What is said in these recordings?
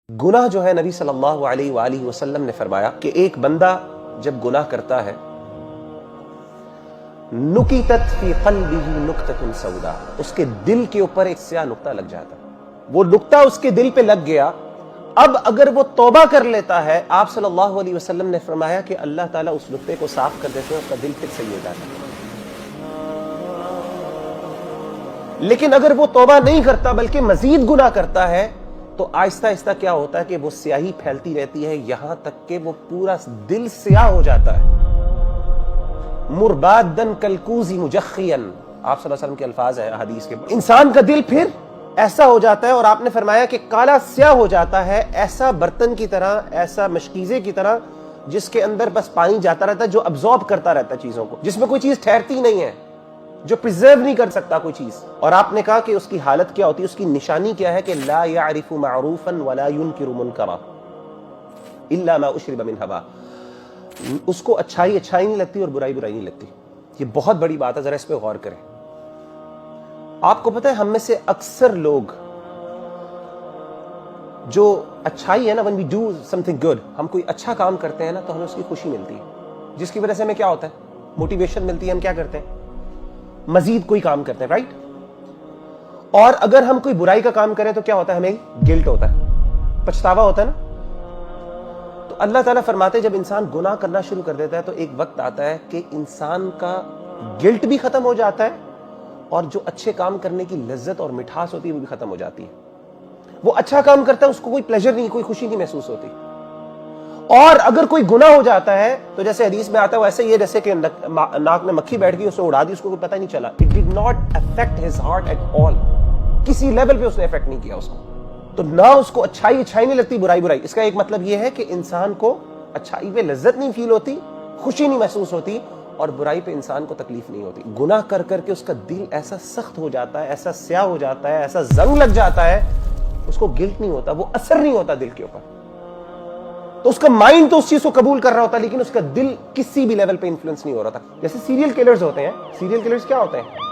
گناہ جو ہے نبی صلی اللہ علیہ وآلہ وسلم نے فرمایا کہ ایک بندہ جب گناہ کرتا ہے نکتت فی قلبہ نکتۃ سودا، اس کے دل کے اوپر ایک سیاہ نقطہ لگ جاتا ہے، وہ نقطہ اس کے دل پہ لگ گیا۔ اب اگر وہ توبہ کر لیتا ہے، آپ صلی اللہ علیہ وسلم نے فرمایا کہ اللہ تعالیٰ اس نقطے کو صاف کر دیتے ہیں، اس کا دل پھر صحیح ہو جاتا ہے۔ لیکن اگر وہ توبہ نہیں کرتا بلکہ مزید گناہ کرتا ہے تو آہستہ آہستہ کیا ہوتا ہے کہ وہ سیاہی پھیلتی رہتی ہے، یہاں تک کہ وہ پورا دل سیاہ ہو جاتا ہے۔ مربادن کلکوز مجخیا، آپ صلی اللہ علیہ وسلم کے الفاظ ہیں حدیث کے، انسان کا دل پھر ایسا ہو جاتا ہے، اور آپ نے فرمایا کہ کالا سیاہ ہو جاتا ہے، ایسا برتن کی طرح، ایسا مشکیزے کی طرح جس کے اندر بس پانی جاتا رہتا ہے، جو ابزارب کرتا رہتا ہے چیزوں کو، جس میں کوئی چیز ٹھہرتی نہیں ہے، جو پریزرو نہیں کر سکتا کوئی چیز۔ اور آپ نے کہا کہ اس کی حالت کیا ہوتی ہے، اس کی نشانی کیا ہے کہ لا يعرف معروفا ولا ينکر منکرا الا ما اشرب من ہوا، اس کو اچھائی اچھائی نہیں لگتی اور برائی برائی نہیں لگتی۔ یہ بہت بڑی بات ہے، ذرا اس پہ غور کریں۔ آپ کو پتہ ہے ہم میں سے اکثر لوگ جو اچھائی ہے نا، when we do something good، ہم کوئی اچھا کام کرتے ہیں نا تو ہمیں اس کی خوشی ملتی ہے، جس کی وجہ سے ہمیں کیا ہوتا ہے، موٹیویشن ملتی ہے، ہم کیا کرتے ہیں، مزید کوئی کام کرتے ہیں، رائٹ؟ اور اگر ہم کوئی برائی کا کام کریں تو کیا ہوتا ہے، ہمیں گلٹ ہوتا ہے، پچھتاوا ہوتا ہے نا۔ تو اللہ تعالیٰ فرماتے ہیں جب انسان گناہ کرنا شروع کر دیتا ہے تو ایک وقت آتا ہے کہ انسان کا گلٹ بھی ختم ہو جاتا ہے، اور جو اچھے کام کرنے کی لذت اور مٹھاس ہوتی ہے وہ بھی ختم ہو جاتی ہے۔ وہ اچھا کام کرتا ہے، اس کو کوئی پلیجر نہیں، کوئی خوشی نہیں محسوس ہوتی۔ اور اگر کوئی گناہ ہو جاتا ہے تو جیسے حدیث میں آتا ہے ویسے یہ جیسے کہ ناک میں مکھی بیٹھ گئی، اس نے اڑا دی، اس کو کوئی پتہ نہیں چلا۔ It did not affect his heart at all، کسی لیول پہ اس نے افیکٹ نہیں کیا اس کو۔ تو نہ اس کو اچھائی اچھائی نہیں لگتی، برائی برائی۔ اس کا ایک مطلب یہ ہے کہ انسان کو اچھائی پہ لذت نہیں فیل ہوتی، خوشی نہیں محسوس ہوتی، اور برائی پہ انسان کو تکلیف نہیں ہوتی۔ گناہ کر کر کے اس کا دل ایسا سخت ہو جاتا ہے، ایسا سیاہ ہو جاتا ہے، ایسا زنگ لگ جاتا ہے، اس کو گلٹ نہیں ہوتا، وہ اثر نہیں ہوتا دل کے اوپر۔ تو اس کا مائنڈ تو اس چیز کو قبول کر رہا ہوتا ہے، لیکن اس کا دل کسی بھی لیول پہ انفلوئنس نہیں ہو رہا تھا۔ جیسے سیریل کلرز ہوتے ہیں، سیریل کلرز کیا ہوتے ہیں،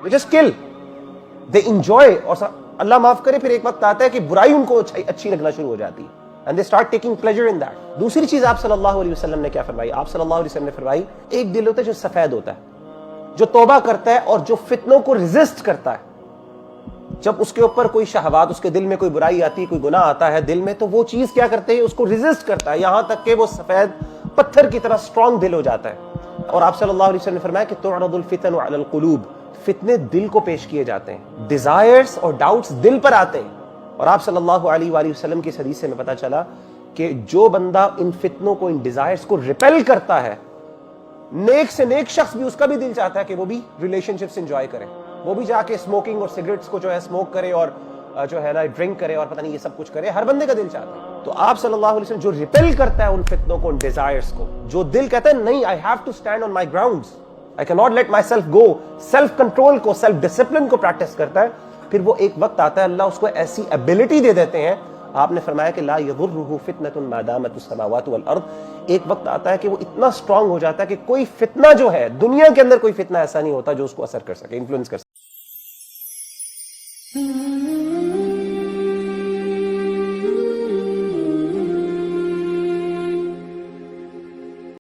they just kill، they enjoy، اور اللہ معاف کرے پھر ایک وقت آتا ہے کہ برائی ان کو اچھی لگنا شروع ہو جاتی ہے، and they start taking pleasure in that۔ دوسری چیز آپ صلی اللہ علیہ وسلم نے کیا فرمائی، آپ صلی اللہ علیہ وسلم نے فرمائی ایک دل ہوتا ہے جو سفید ہوتا ہے، جو توبہ کرتا ہے اور جو فتنوں کو ریزسٹ کرتا ہے۔ جب اس کے اوپر کوئی شہوات، اس کے دل میں کوئی برائی آتی ہے، کوئی گناہ آتا ہے دل میں، تو وہ چیز کیا کرتے ہیں، اس کو ریزسٹ کرتا ہے، یہاں تک کہ وہ سفید پتھر کی طرح سٹرونگ دل ہو جاتا ہے۔ اور آپ صلی اللہ علیہ وسلم نے فرمایا کہ تعرض الفتن علی القلوب، فتنے دل کو پیش کیے جاتے ہیں، ڈیزائرز اور ڈاؤٹس دل پر آتے ہیں۔ اور آپ صلی اللہ علیہ وآلہ وسلم کی اس حدیث سے ہمیں پتہ چلا کہ جو بندہ ان فتنوں کو، ان ڈیزائرز کو ریپیل کرتا ہے، نیک سے نیک شخص بھی، اس کا بھی دل چاہتا ہے کہ وہ بھی ریلیشن شپس انجوائے کرے، وہ بھی جا کے اسموکنگ اور سگریٹس کو جو ہے اسموک کرے، اور جو ہے نا ڈرنک کرے، اور پتہ نہیں یہ سب کچھ کرے، ہر بندے کا دل چاہتا ہے۔ تو آپ صلی اللہ علیہ وسلم جو ریپیل کرتا ہے ان فتنوں کو، ان ڈیزائرز کو، جو دل کہتا ہے نہیں، I have to stand on my grounds، I cannot let myself go، self control کو، سیلف ڈسپلن کو پریکٹس کرتا ہے، پھر وہ ایک وقت آتا ہے اللہ اس کو ایسی ایبلٹی دے دیتے ہیں۔ آپ نے فرمایا کہ لا یضرہ فتنۃ ما دامت السماوات والارض، ایک وقت آتا ہے کہ وہ اتنا سٹرونگ ہو جاتا ہے کہ کوئی فتنہ جو ہے دنیا کے اندر، کوئی فتنہ ایسا نہیں ہوتا جو اس کو اثر کر سکے، انفلوئنس کر سکے۔